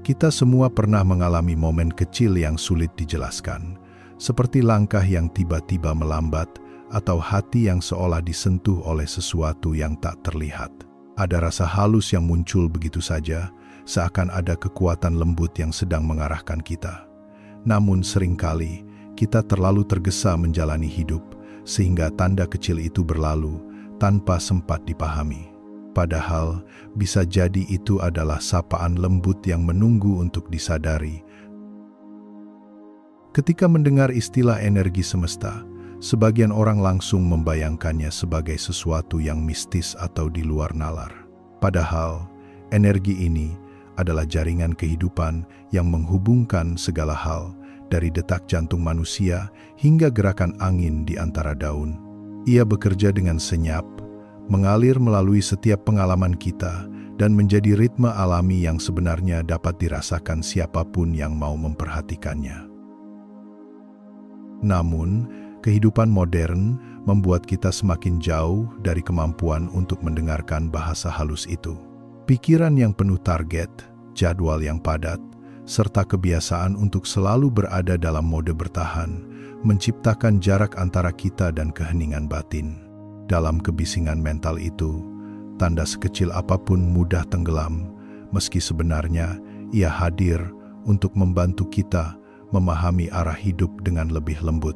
Kita semua pernah mengalami momen kecil yang sulit dijelaskan, seperti langkah yang tiba-tiba melambat atau hati yang seolah disentuh oleh sesuatu yang tak terlihat. Ada rasa halus yang muncul begitu saja, seakan ada kekuatan lembut yang sedang mengarahkan kita. Namun seringkali kita terlalu tergesa menjalani hidup, sehingga tanda kecil itu berlalu tanpa sempat dipahami. Padahal bisa jadi itu adalah sapaan lembut yang menunggu untuk disadari. Ketika mendengar istilah energi semesta, sebagian orang langsung membayangkannya sebagai sesuatu yang mistis atau di luar nalar. Padahal energi ini adalah jaringan kehidupan yang menghubungkan segala hal, dari detak jantung manusia hingga gerakan angin di antara daun. Ia bekerja dengan senyap, mengalir melalui setiap pengalaman kita, dan menjadi ritme alami yang sebenarnya dapat dirasakan siapapun yang mau memperhatikannya. Namun, kehidupan modern membuat kita semakin jauh dari kemampuan untuk mendengarkan bahasa halus itu. Pikiran yang penuh target, jadwal yang padat, serta kebiasaan untuk selalu berada dalam mode bertahan, menciptakan jarak antara kita dan keheningan batin. Dalam kebisingan mental itu, tanda sekecil apapun mudah tenggelam, meski sebenarnya ia hadir untuk membantu kita memahami arah hidup dengan lebih lembut.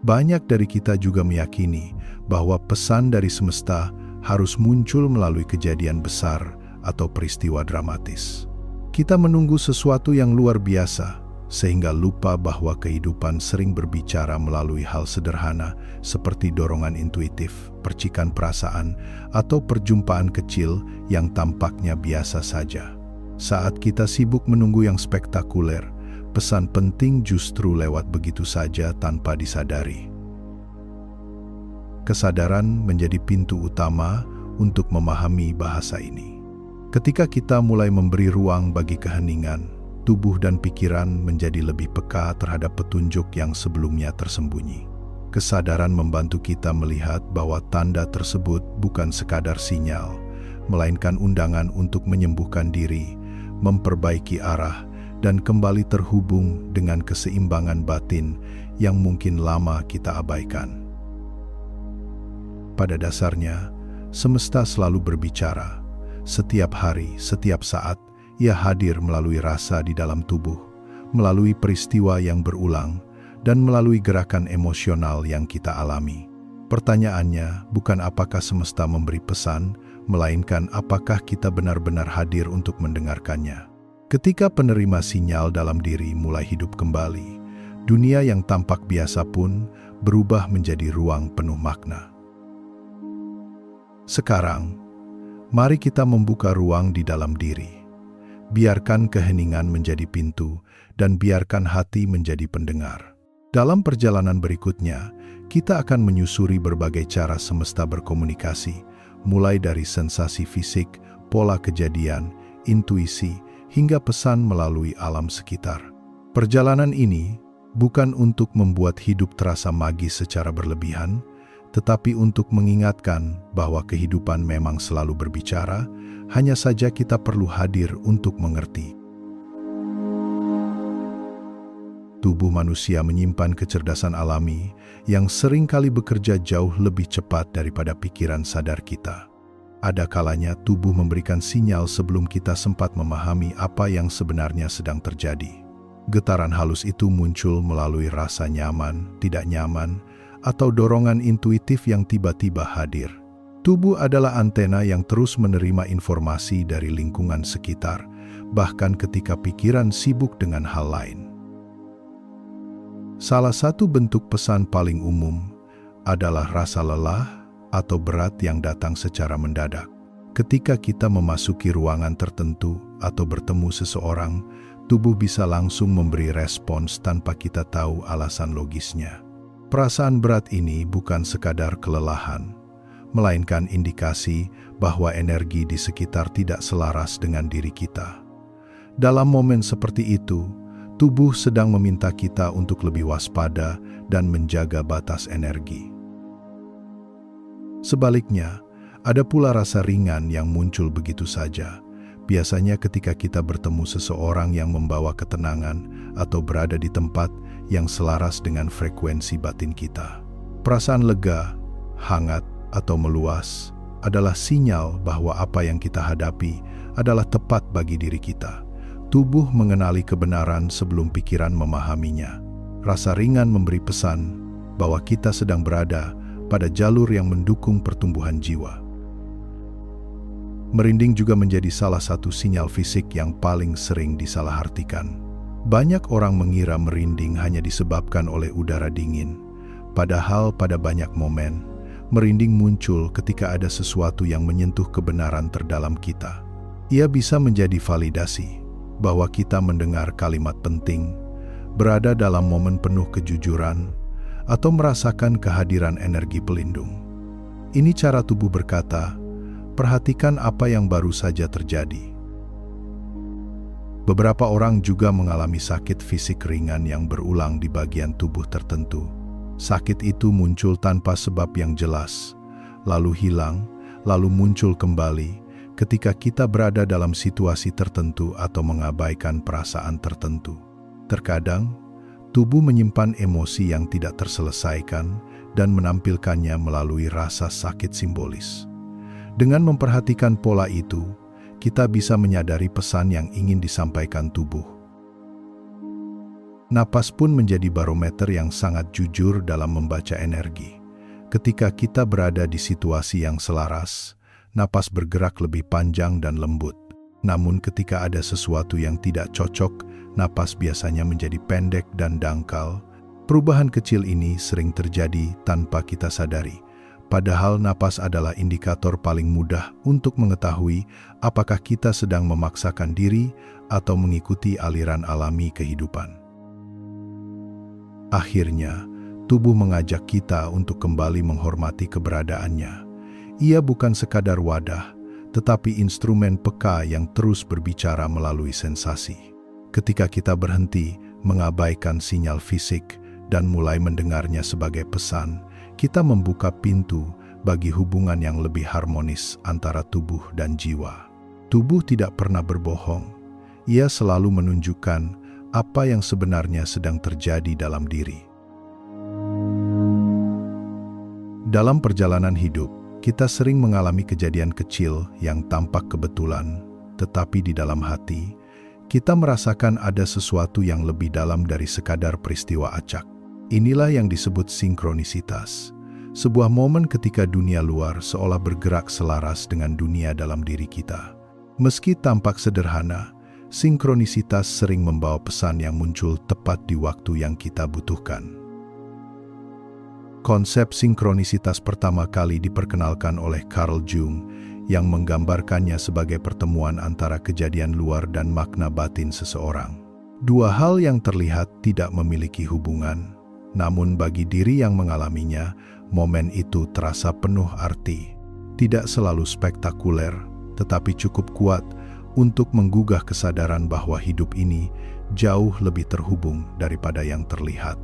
Banyak dari kita juga meyakini bahwa pesan dari semesta harus muncul melalui kejadian besar atau peristiwa dramatis. Kita menunggu sesuatu yang luar biasa, sehingga lupa bahwa kehidupan sering berbicara melalui hal sederhana seperti dorongan intuitif, percikan perasaan, atau perjumpaan kecil yang tampaknya biasa saja. Saat kita sibuk menunggu yang spektakuler, pesan penting justru lewat begitu saja tanpa disadari. Kesadaran menjadi pintu utama untuk memahami bahasa ini. Ketika kita mulai memberi ruang bagi keheningan, tubuh dan pikiran menjadi lebih peka terhadap petunjuk yang sebelumnya tersembunyi. Kesadaran membantu kita melihat bahwa tanda tersebut bukan sekadar sinyal, melainkan undangan untuk menyembuhkan diri, memperbaiki arah, dan kembali terhubung dengan keseimbangan batin yang mungkin lama kita abaikan. Pada dasarnya, semesta selalu berbicara. Setiap hari, setiap saat, ia hadir melalui rasa di dalam tubuh, melalui peristiwa yang berulang, dan melalui gerakan emosional yang kita alami. Pertanyaannya bukan apakah semesta memberi pesan, melainkan apakah kita benar-benar hadir untuk mendengarkannya. Ketika penerima sinyal dalam diri mulai hidup kembali, dunia yang tampak biasa pun berubah menjadi ruang penuh makna. Sekarang, mari kita membuka ruang di dalam diri. Biarkan keheningan menjadi pintu, dan biarkan hati menjadi pendengar. Dalam perjalanan berikutnya, kita akan menyusuri berbagai cara semesta berkomunikasi, mulai dari sensasi fisik, pola kejadian, intuisi, hingga pesan melalui alam sekitar. Perjalanan ini bukan untuk membuat hidup terasa magis secara berlebihan, tetapi untuk mengingatkan bahwa kehidupan memang selalu berbicara, hanya saja kita perlu hadir untuk mengerti. Tubuh manusia menyimpan kecerdasan alami yang seringkali bekerja jauh lebih cepat daripada pikiran sadar kita. Ada kalanya tubuh memberikan sinyal sebelum kita sempat memahami apa yang sebenarnya sedang terjadi. Getaran halus itu muncul melalui rasa nyaman, tidak nyaman, atau dorongan intuitif yang tiba-tiba hadir. Tubuh adalah antena yang terus menerima informasi dari lingkungan sekitar, bahkan ketika pikiran sibuk dengan hal lain. Salah satu bentuk pesan paling umum adalah rasa lelah atau berat yang datang secara mendadak. Ketika kita memasuki ruangan tertentu atau bertemu seseorang, tubuh bisa langsung memberi respons tanpa kita tahu alasan logisnya. Perasaan berat ini bukan sekadar kelelahan, melainkan indikasi bahwa energi di sekitar tidak selaras dengan diri kita. Dalam momen seperti itu, tubuh sedang meminta kita untuk lebih waspada dan menjaga batas energi. Sebaliknya, ada pula rasa ringan yang muncul begitu saja, biasanya ketika kita bertemu seseorang yang membawa ketenangan atau berada di tempat yang selaras dengan frekuensi batin kita. Perasaan lega, hangat, atau meluas adalah sinyal bahwa apa yang kita hadapi adalah tepat bagi diri kita. Tubuh mengenali kebenaran sebelum pikiran memahaminya. Rasa ringan memberi pesan bahwa kita sedang berada pada jalur yang mendukung pertumbuhan jiwa. Merinding juga menjadi salah satu sinyal fisik yang paling sering disalahartikan. Banyak orang mengira merinding hanya disebabkan oleh udara dingin, padahal pada banyak momen, merinding muncul ketika ada sesuatu yang menyentuh kebenaran terdalam kita. Ia bisa menjadi validasi bahwa kita mendengar kalimat penting, berada dalam momen penuh kejujuran, atau merasakan kehadiran energi pelindung. Ini cara tubuh berkata, perhatikan apa yang baru saja terjadi. Beberapa orang juga mengalami sakit fisik ringan yang berulang di bagian tubuh tertentu. Sakit itu muncul tanpa sebab yang jelas, lalu hilang, lalu muncul kembali ketika kita berada dalam situasi tertentu atau mengabaikan perasaan tertentu. Terkadang, tubuh menyimpan emosi yang tidak terselesaikan dan menampilkannya melalui rasa sakit simbolis. Dengan memperhatikan pola itu, kita bisa menyadari pesan yang ingin disampaikan tubuh. Napas pun menjadi barometer yang sangat jujur dalam membaca energi. Ketika kita berada di situasi yang selaras, napas bergerak lebih panjang dan lembut. Namun ketika ada sesuatu yang tidak cocok, napas biasanya menjadi pendek dan dangkal. Perubahan kecil ini sering terjadi tanpa kita sadari. Padahal napas adalah indikator paling mudah untuk mengetahui apakah kita sedang memaksakan diri atau mengikuti aliran alami kehidupan. Akhirnya, tubuh mengajak kita untuk kembali menghormati keberadaannya. Ia bukan sekadar wadah, tetapi instrumen peka yang terus berbicara melalui sensasi. Ketika kita berhenti mengabaikan sinyal fisik dan mulai mendengarnya sebagai pesan, kita membuka pintu bagi hubungan yang lebih harmonis antara tubuh dan jiwa. Tubuh tidak pernah berbohong. Ia selalu menunjukkan apa yang sebenarnya sedang terjadi dalam diri. Dalam perjalanan hidup, kita sering mengalami kejadian kecil yang tampak kebetulan, tetapi di dalam hati, kita merasakan ada sesuatu yang lebih dalam dari sekadar peristiwa acak. Inilah yang disebut sinkronisitas. Sebuah momen ketika dunia luar seolah bergerak selaras dengan dunia dalam diri kita. Meski tampak sederhana, sinkronisitas sering membawa pesan yang muncul tepat di waktu yang kita butuhkan. Konsep sinkronisitas pertama kali diperkenalkan oleh Carl Jung yang menggambarkannya sebagai pertemuan antara kejadian luar dan makna batin seseorang. Dua hal yang terlihat tidak memiliki hubungan, namun bagi diri yang mengalaminya, momen itu terasa penuh arti. Tidak selalu spektakuler, tetapi cukup kuat untuk menggugah kesadaran bahwa hidup ini jauh lebih terhubung daripada yang terlihat.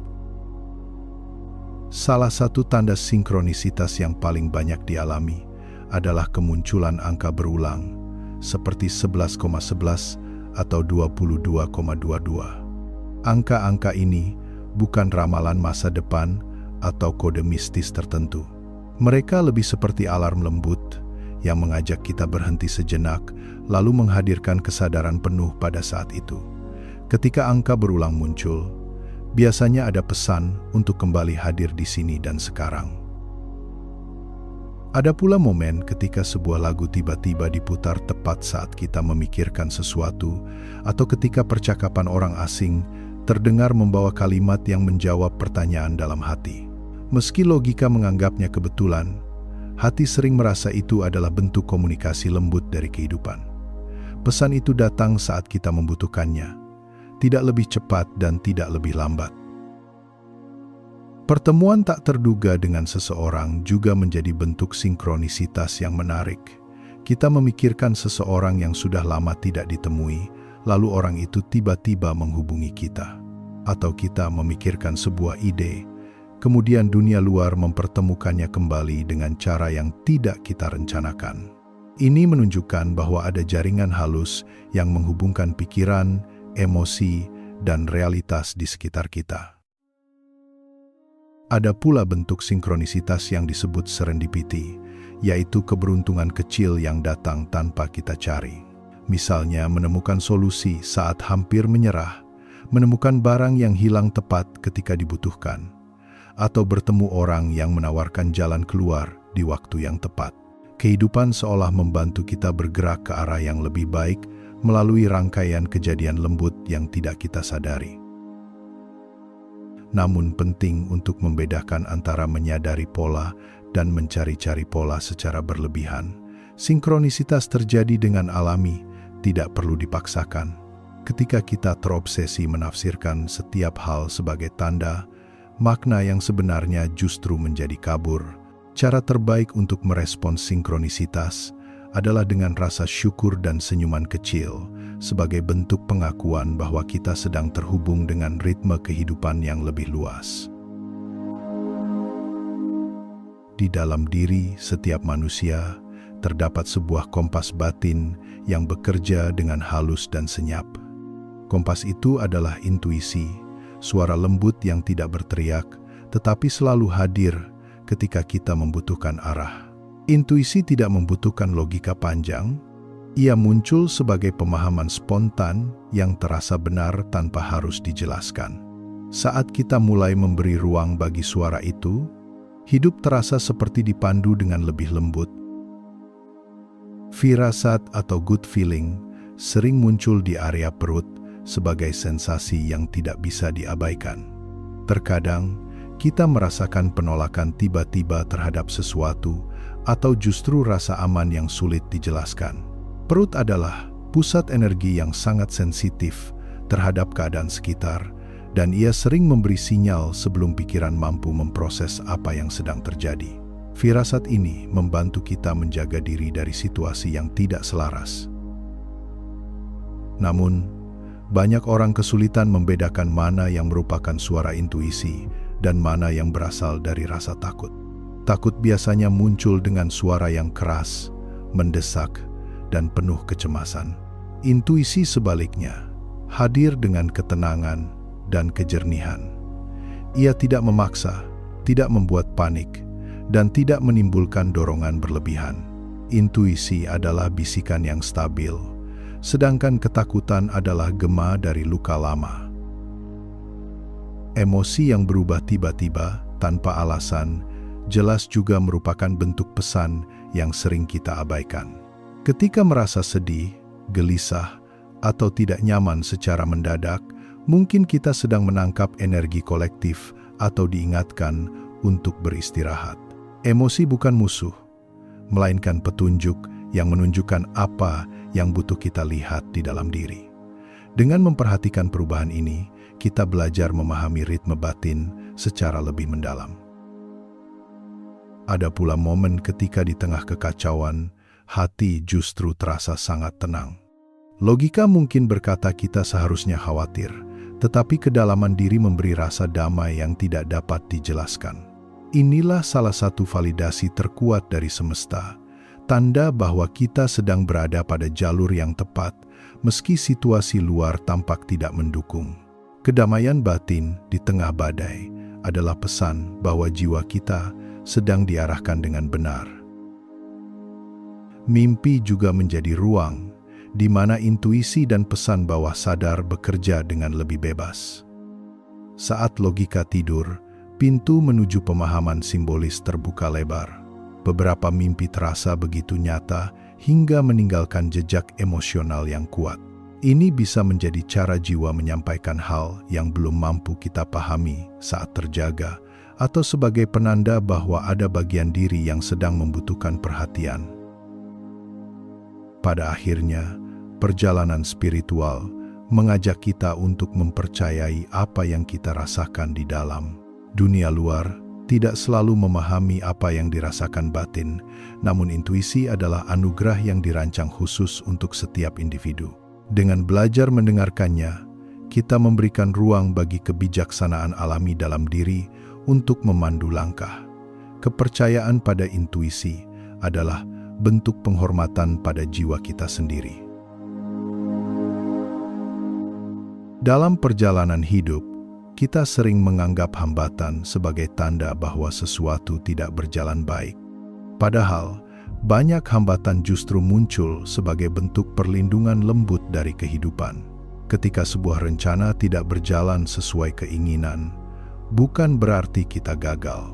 Salah satu tanda sinkronisitas yang paling banyak dialami adalah kemunculan angka berulang, seperti 11,11 atau 22,22. Angka-angka ini bukan ramalan masa depan atau kode mistis tertentu. Mereka lebih seperti alarm lembut yang mengajak kita berhenti sejenak, lalu menghadirkan kesadaran penuh pada saat itu. Ketika angka berulang muncul, biasanya ada pesan untuk kembali hadir di sini dan sekarang. Ada pula momen ketika sebuah lagu tiba-tiba diputar tepat saat kita memikirkan sesuatu, atau ketika percakapan orang asing terdengar membawa kalimat yang menjawab pertanyaan dalam hati. Meski logika menganggapnya kebetulan, hati sering merasa itu adalah bentuk komunikasi lembut dari kehidupan. Pesan itu datang saat kita membutuhkannya, tidak lebih cepat dan tidak lebih lambat. Pertemuan tak terduga dengan seseorang juga menjadi bentuk sinkronisitas yang menarik. Kita memikirkan seseorang yang sudah lama tidak ditemui, lalu orang itu tiba-tiba menghubungi kita. Atau kita memikirkan sebuah ide, kemudian dunia luar mempertemukannya kembali dengan cara yang tidak kita rencanakan. Ini menunjukkan bahwa ada jaringan halus yang menghubungkan pikiran, emosi, dan realitas di sekitar kita. Ada pula bentuk sinkronisitas yang disebut serendipity, yaitu keberuntungan kecil yang datang tanpa kita cari. Misalnya menemukan solusi saat hampir menyerah, menemukan barang yang hilang tepat ketika dibutuhkan, atau bertemu orang yang menawarkan jalan keluar di waktu yang tepat. Kehidupan seolah membantu kita bergerak ke arah yang lebih baik melalui rangkaian kejadian lembut yang tidak kita sadari. Namun penting untuk membedakan antara menyadari pola dan mencari-cari pola secara berlebihan. Sinkronisitas terjadi dengan alami, tidak perlu dipaksakan. Ketika kita terobsesi menafsirkan setiap hal sebagai tanda, makna yang sebenarnya justru menjadi kabur. Cara terbaik untuk merespons sinkronisitas adalah dengan rasa syukur dan senyuman kecil sebagai bentuk pengakuan bahwa kita sedang terhubung dengan ritme kehidupan yang lebih luas. Di dalam diri setiap manusia terdapat sebuah kompas batin yang bekerja dengan halus dan senyap. Kompas itu adalah intuisi, suara lembut yang tidak berteriak, tetapi selalu hadir ketika kita membutuhkan arah. Intuisi tidak membutuhkan logika panjang, ia muncul sebagai pemahaman spontan yang terasa benar tanpa harus dijelaskan. Saat kita mulai memberi ruang bagi suara itu, hidup terasa seperti dipandu dengan lebih lembut. Firasat atau good feeling sering muncul di area perut sebagai sensasi yang tidak bisa diabaikan. Terkadang, kita merasakan penolakan tiba-tiba terhadap sesuatu atau justru rasa aman yang sulit dijelaskan. Perut adalah pusat energi yang sangat sensitif terhadap keadaan sekitar, dan ia sering memberi sinyal sebelum pikiran mampu memproses apa yang sedang terjadi. Firasat ini membantu kita menjaga diri dari situasi yang tidak selaras. Namun, banyak orang kesulitan membedakan mana yang merupakan suara intuisi dan mana yang berasal dari rasa takut. Takut biasanya muncul dengan suara yang keras, mendesak, dan penuh kecemasan. Intuisi sebaliknya, hadir dengan ketenangan dan kejernihan. Ia tidak memaksa, tidak membuat panik, dan tidak menimbulkan dorongan berlebihan. Intuisi adalah bisikan yang stabil, sedangkan ketakutan adalah gema dari luka lama. Emosi yang berubah tiba-tiba, tanpa alasan, jelas juga merupakan bentuk pesan yang sering kita abaikan. Ketika merasa sedih, gelisah, atau tidak nyaman secara mendadak, mungkin kita sedang menangkap energi kolektif atau diingatkan untuk beristirahat. Emosi bukan musuh, melainkan petunjuk yang menunjukkan apa yang butuh kita lihat di dalam diri. Dengan memperhatikan perubahan ini, kita belajar memahami ritme batin secara lebih mendalam. Ada pula momen ketika di tengah kekacauan, hati justru terasa sangat tenang. Logika mungkin berkata kita seharusnya khawatir, tetapi kedalaman diri memberi rasa damai yang tidak dapat dijelaskan. Inilah salah satu validasi terkuat dari semesta, tanda bahwa kita sedang berada pada jalur yang tepat, meski situasi luar tampak tidak mendukung. Kedamaian batin di tengah badai adalah pesan bahwa jiwa kita sedang diarahkan dengan benar. Mimpi juga menjadi ruang di mana intuisi dan pesan bawah sadar bekerja dengan lebih bebas. Saat logika tidur, pintu menuju pemahaman simbolis terbuka lebar. Beberapa mimpi terasa begitu nyata hingga meninggalkan jejak emosional yang kuat. Ini bisa menjadi cara jiwa menyampaikan hal yang belum mampu kita pahami saat terjaga, atau sebagai penanda bahwa ada bagian diri yang sedang membutuhkan perhatian. Pada akhirnya, perjalanan spiritual mengajak kita untuk mempercayai apa yang kita rasakan di dalam. Dunia luar tidak selalu memahami apa yang dirasakan batin, namun intuisi adalah anugerah yang dirancang khusus untuk setiap individu. Dengan belajar mendengarkannya, kita memberikan ruang bagi kebijaksanaan alami dalam diri untuk memandu langkah. Kepercayaan pada intuisi adalah bentuk penghormatan pada jiwa kita sendiri. Dalam perjalanan hidup, kita sering menganggap hambatan sebagai tanda bahwa sesuatu tidak berjalan baik. Padahal, banyak hambatan justru muncul sebagai bentuk perlindungan lembut dari kehidupan. Ketika sebuah rencana tidak berjalan sesuai keinginan, bukan berarti kita gagal.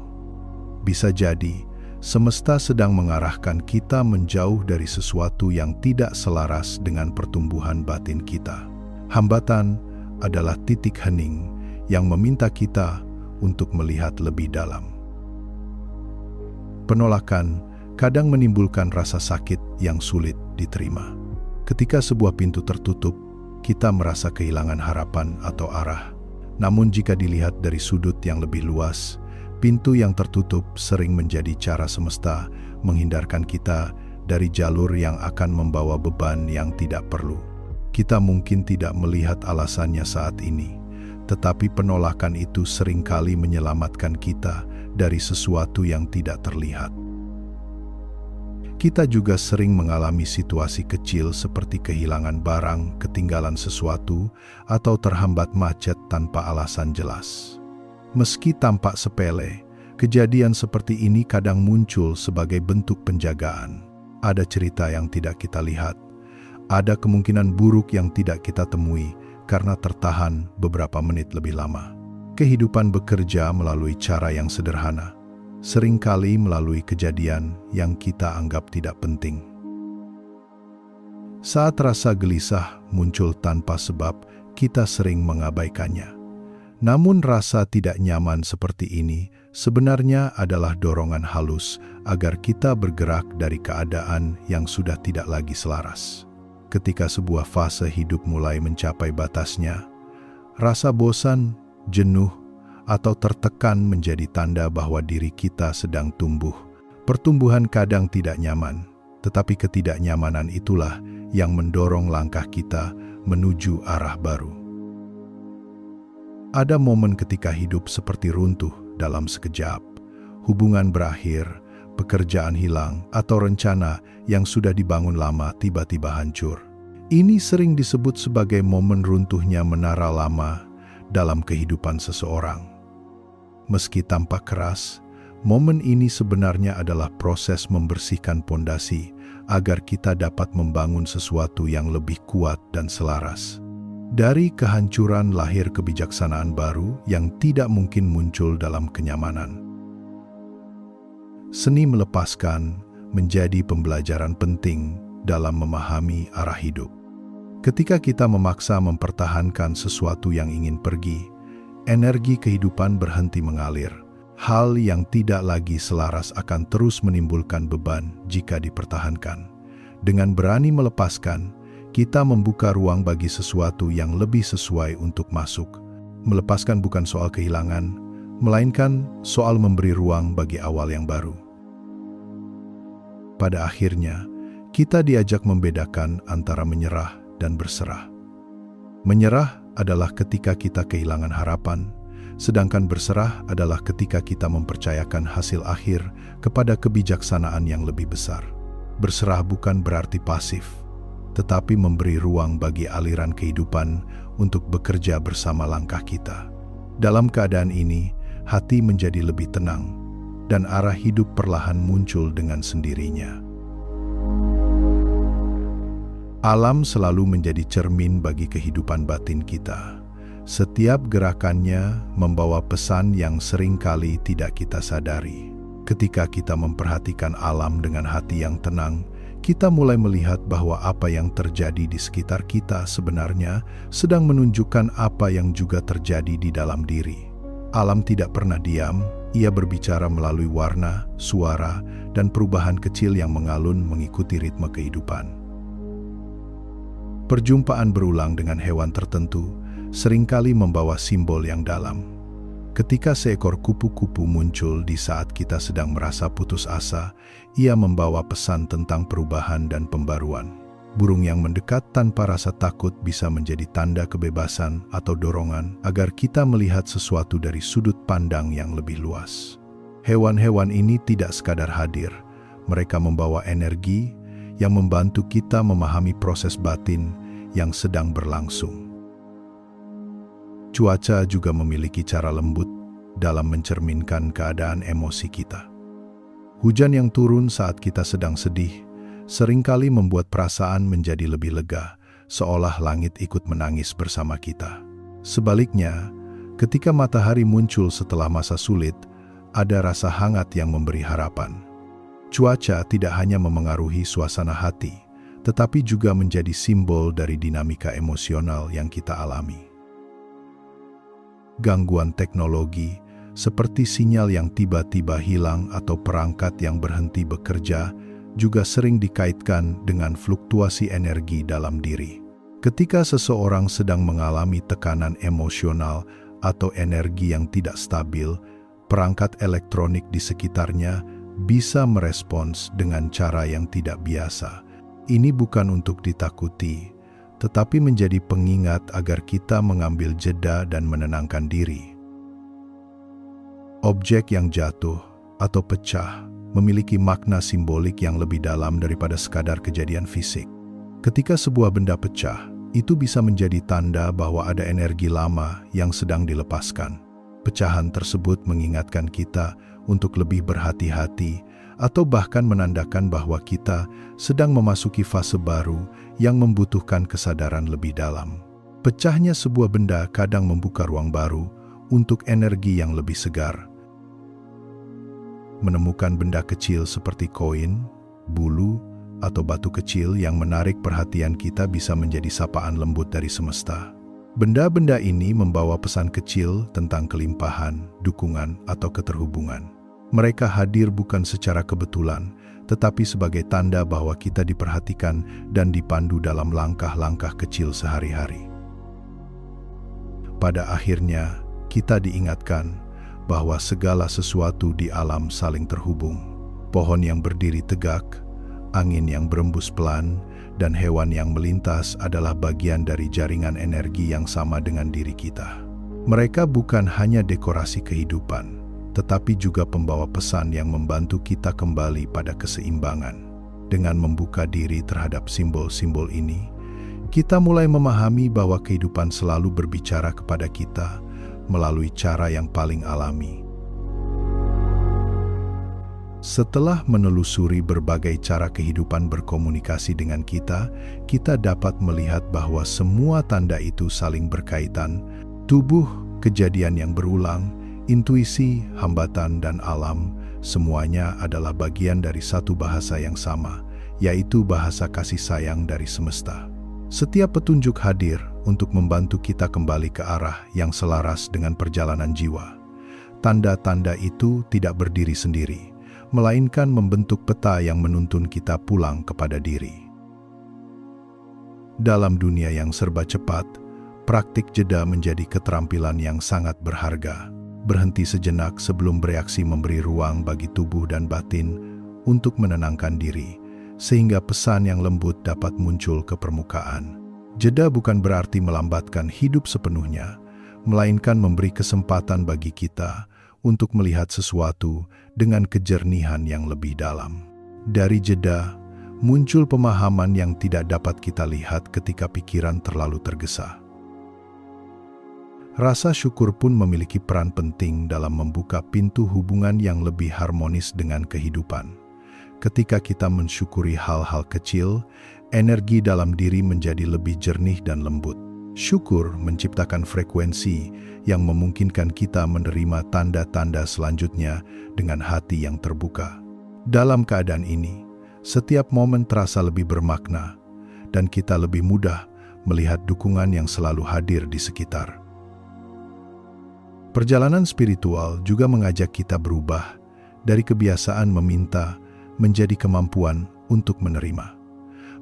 Bisa jadi, semesta sedang mengarahkan kita menjauh dari sesuatu yang tidak selaras dengan pertumbuhan batin kita. Hambatan adalah titik hening yang meminta kita untuk melihat lebih dalam. Penolakan kadang menimbulkan rasa sakit yang sulit diterima. Ketika sebuah pintu tertutup, kita merasa kehilangan harapan atau arah. Namun jika dilihat dari sudut yang lebih luas, pintu yang tertutup sering menjadi cara semesta menghindarkan kita dari jalur yang akan membawa beban yang tidak perlu. Kita mungkin tidak melihat alasannya saat ini, tetapi penolakan itu seringkali menyelamatkan kita dari sesuatu yang tidak terlihat. Kita juga sering mengalami situasi kecil seperti kehilangan barang, ketinggalan sesuatu, atau terhambat macet tanpa alasan jelas. Meski tampak sepele, kejadian seperti ini kadang muncul sebagai bentuk penjagaan. Ada cerita yang tidak kita lihat, ada kemungkinan buruk yang tidak kita temui karena tertahan beberapa menit lebih lama. Kehidupan bekerja melalui cara yang sederhana, seringkali melalui kejadian yang kita anggap tidak penting. Saat rasa gelisah muncul tanpa sebab, kita sering mengabaikannya. Namun rasa tidak nyaman seperti ini sebenarnya adalah dorongan halus agar kita bergerak dari keadaan yang sudah tidak lagi selaras. Ketika sebuah fase hidup mulai mencapai batasnya, rasa bosan, jenuh, atau tertekan menjadi tanda bahwa diri kita sedang tumbuh. Pertumbuhan kadang tidak nyaman, tetapi ketidaknyamanan itulah yang mendorong langkah kita menuju arah baru. Ada momen ketika hidup seperti runtuh dalam sekejap, hubungan berakhir, pekerjaan hilang, atau rencana yang sudah dibangun lama tiba-tiba hancur. Ini sering disebut sebagai momen runtuhnya menara lama dalam kehidupan seseorang. Meski tampak keras, momen ini sebenarnya adalah proses membersihkan pondasi agar kita dapat membangun sesuatu yang lebih kuat dan selaras. Dari kehancuran lahir kebijaksanaan baru yang tidak mungkin muncul dalam kenyamanan. Seni melepaskan menjadi pembelajaran penting dalam memahami arah hidup. Ketika kita memaksa mempertahankan sesuatu yang ingin pergi, energi kehidupan berhenti mengalir. Hal yang tidak lagi selaras akan terus menimbulkan beban jika dipertahankan. Dengan berani melepaskan, kita membuka ruang bagi sesuatu yang lebih sesuai untuk masuk. Melepaskan bukan soal kehilangan, melainkan soal memberi ruang bagi awal yang baru. Pada akhirnya, kita diajak membedakan antara menyerah dan berserah. Menyerah adalah ketika kita kehilangan harapan, sedangkan berserah adalah ketika kita mempercayakan hasil akhir kepada kebijaksanaan yang lebih besar. Berserah bukan berarti pasif, tetapi memberi ruang bagi aliran kehidupan untuk bekerja bersama langkah kita. Dalam keadaan ini, hati menjadi lebih tenang, dan arah hidup perlahan muncul dengan sendirinya. Alam selalu menjadi cermin bagi kehidupan batin kita. Setiap gerakannya membawa pesan yang seringkali tidak kita sadari. Ketika kita memperhatikan alam dengan hati yang tenang, kita mulai melihat bahwa apa yang terjadi di sekitar kita sebenarnya sedang menunjukkan apa yang juga terjadi di dalam diri. Alam tidak pernah diam, ia berbicara melalui warna, suara, dan perubahan kecil yang mengalun mengikuti ritme kehidupan. Perjumpaan berulang dengan hewan tertentu seringkali membawa simbol yang dalam. Ketika seekor kupu-kupu muncul di saat kita sedang merasa putus asa, ia membawa pesan tentang perubahan dan pembaruan. Burung yang mendekat tanpa rasa takut bisa menjadi tanda kebebasan atau dorongan agar kita melihat sesuatu dari sudut pandang yang lebih luas. Hewan-hewan ini tidak sekadar hadir, Mereka membawa energi yang membantu kita memahami proses batin yang sedang berlangsung. Cuaca juga memiliki cara lembut dalam mencerminkan keadaan emosi kita. Hujan yang turun saat kita sedang sedih seringkali membuat perasaan menjadi lebih lega, seolah langit ikut menangis bersama kita. Sebaliknya, ketika matahari muncul setelah masa sulit, ada rasa hangat yang memberi harapan. Cuaca tidak hanya memengaruhi suasana hati, tetapi juga menjadi simbol dari dinamika emosional yang kita alami. Gangguan teknologi, seperti sinyal yang tiba-tiba hilang atau perangkat yang berhenti bekerja, juga sering dikaitkan dengan fluktuasi energi dalam diri. Ketika seseorang sedang mengalami tekanan emosional atau energi yang tidak stabil, perangkat elektronik di sekitarnya bisa merespons dengan cara yang tidak biasa. Ini bukan untuk ditakuti, tetapi menjadi pengingat agar kita mengambil jeda dan menenangkan diri. Objek yang jatuh atau pecah memiliki makna simbolik yang lebih dalam daripada sekadar kejadian fisik. Ketika sebuah benda pecah, itu bisa menjadi tanda bahwa ada energi lama yang sedang dilepaskan. Pecahan tersebut mengingatkan kita untuk lebih berhati-hati atau bahkan menandakan bahwa kita sedang memasuki fase baru yang membutuhkan kesadaran lebih dalam. Pecahnya sebuah benda kadang membuka ruang baru untuk energi yang lebih segar. Menemukan benda kecil seperti koin, bulu, atau batu kecil yang menarik perhatian kita bisa menjadi sapaan lembut dari semesta. Benda-benda ini membawa pesan kecil tentang kelimpahan, dukungan, atau keterhubungan. Mereka hadir bukan secara kebetulan, tetapi sebagai tanda bahwa kita diperhatikan dan dipandu dalam langkah-langkah kecil sehari-hari. Pada akhirnya, kita diingatkan bahwa segala sesuatu di alam saling terhubung. Pohon yang berdiri tegak, angin yang berembus pelan, dan hewan yang melintas adalah bagian dari jaringan energi yang sama dengan diri kita. Mereka bukan hanya dekorasi kehidupan, tetapi juga pembawa pesan yang membantu kita kembali pada keseimbangan. Dengan membuka diri terhadap simbol-simbol ini, kita mulai memahami bahwa kehidupan selalu berbicara kepada kita melalui cara yang paling alami. Setelah menelusuri berbagai cara kehidupan berkomunikasi dengan kita, kita dapat melihat bahwa semua tanda itu saling berkaitan. Tubuh, kejadian yang berulang, intuisi, hambatan, dan alam, semuanya adalah bagian dari satu bahasa yang sama, yaitu bahasa kasih sayang dari semesta. Setiap petunjuk hadir untuk membantu kita kembali ke arah yang selaras dengan perjalanan jiwa. Tanda-tanda itu tidak berdiri sendiri, melainkan membentuk peta yang menuntun kita pulang kepada diri. Dalam dunia yang serba cepat, praktik jeda menjadi keterampilan yang sangat berharga. Berhenti sejenak sebelum bereaksi memberi ruang bagi tubuh dan batin untuk menenangkan diri, sehingga pesan yang lembut dapat muncul ke permukaan. Jeda bukan berarti melambatkan hidup sepenuhnya, melainkan memberi kesempatan bagi kita untuk melihat sesuatu dengan kejernihan yang lebih dalam. Dari jeda, muncul pemahaman yang tidak dapat kita lihat ketika pikiran terlalu tergesa. Rasa syukur pun memiliki peran penting dalam membuka pintu hubungan yang lebih harmonis dengan kehidupan. Ketika kita mensyukuri hal-hal kecil, energi dalam diri menjadi lebih jernih dan lembut. Syukur menciptakan frekuensi yang memungkinkan kita menerima tanda-tanda selanjutnya dengan hati yang terbuka. Dalam keadaan ini, setiap momen terasa lebih bermakna, dan kita lebih mudah melihat dukungan yang selalu hadir di sekitar. Perjalanan spiritual juga mengajak kita berubah dari kebiasaan meminta menjadi kemampuan untuk menerima.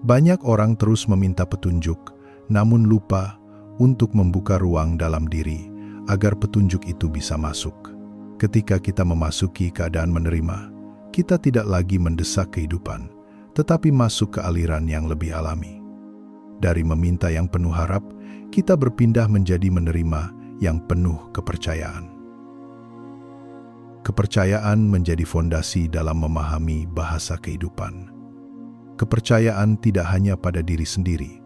Banyak orang terus meminta petunjuk, namun lupa untuk membuka ruang dalam diri agar petunjuk itu bisa masuk. Ketika kita memasuki keadaan menerima, kita tidak lagi mendesak kehidupan, tetapi masuk ke aliran yang lebih alami. Dari meminta yang penuh harap, kita berpindah menjadi menerima yang penuh kepercayaan. Kepercayaan menjadi fondasi dalam memahami bahasa kehidupan. Kepercayaan tidak hanya pada diri sendiri,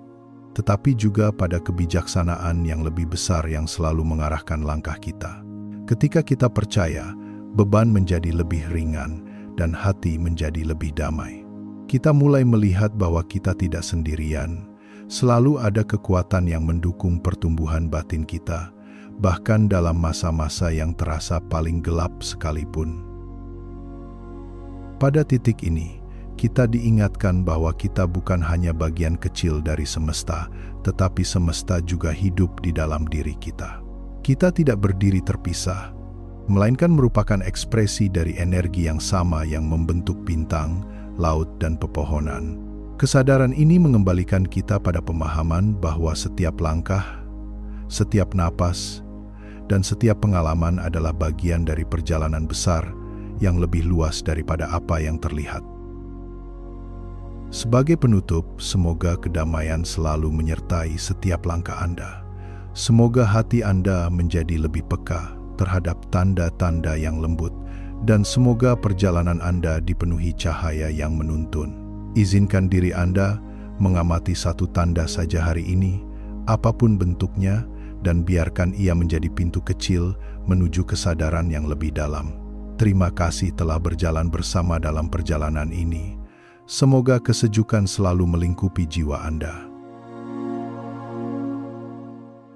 tetapi juga pada kebijaksanaan yang lebih besar yang selalu mengarahkan langkah kita. Ketika kita percaya, beban menjadi lebih ringan dan hati menjadi lebih damai. Kita mulai melihat bahwa kita tidak sendirian. Selalu ada kekuatan yang mendukung pertumbuhan batin kita, bahkan dalam masa-masa yang terasa paling gelap sekalipun. Pada titik ini, kita diingatkan bahwa kita bukan hanya bagian kecil dari semesta, tetapi semesta juga hidup di dalam diri kita. Kita tidak berdiri terpisah, melainkan merupakan ekspresi dari energi yang sama yang membentuk bintang, laut, dan pepohonan. Kesadaran ini mengembalikan kita pada pemahaman bahwa setiap langkah, setiap napas, dan setiap pengalaman adalah bagian dari perjalanan besar yang lebih luas daripada apa yang terlihat. Sebagai penutup, semoga kedamaian selalu menyertai setiap langkah Anda. Semoga hati Anda menjadi lebih peka terhadap tanda-tanda yang lembut, dan semoga perjalanan Anda dipenuhi cahaya yang menuntun. Izinkan diri Anda mengamati satu tanda saja hari ini, apapun bentuknya, dan biarkan ia menjadi pintu kecil menuju kesadaran yang lebih dalam. Terima kasih telah berjalan bersama dalam perjalanan ini. Semoga kesejukan selalu melingkupi jiwa Anda.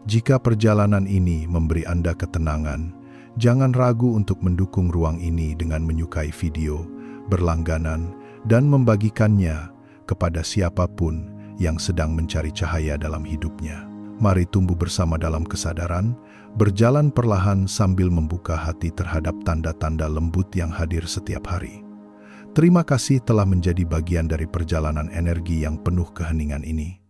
Jika perjalanan ini memberi Anda ketenangan, jangan ragu untuk mendukung ruang ini dengan menyukai video, berlangganan, dan membagikannya kepada siapapun yang sedang mencari cahaya dalam hidupnya. Mari tumbuh bersama dalam kesadaran, berjalan perlahan sambil membuka hati terhadap tanda-tanda lembut yang hadir setiap hari. Terima kasih telah menjadi bagian dari perjalanan energi yang penuh keheningan ini.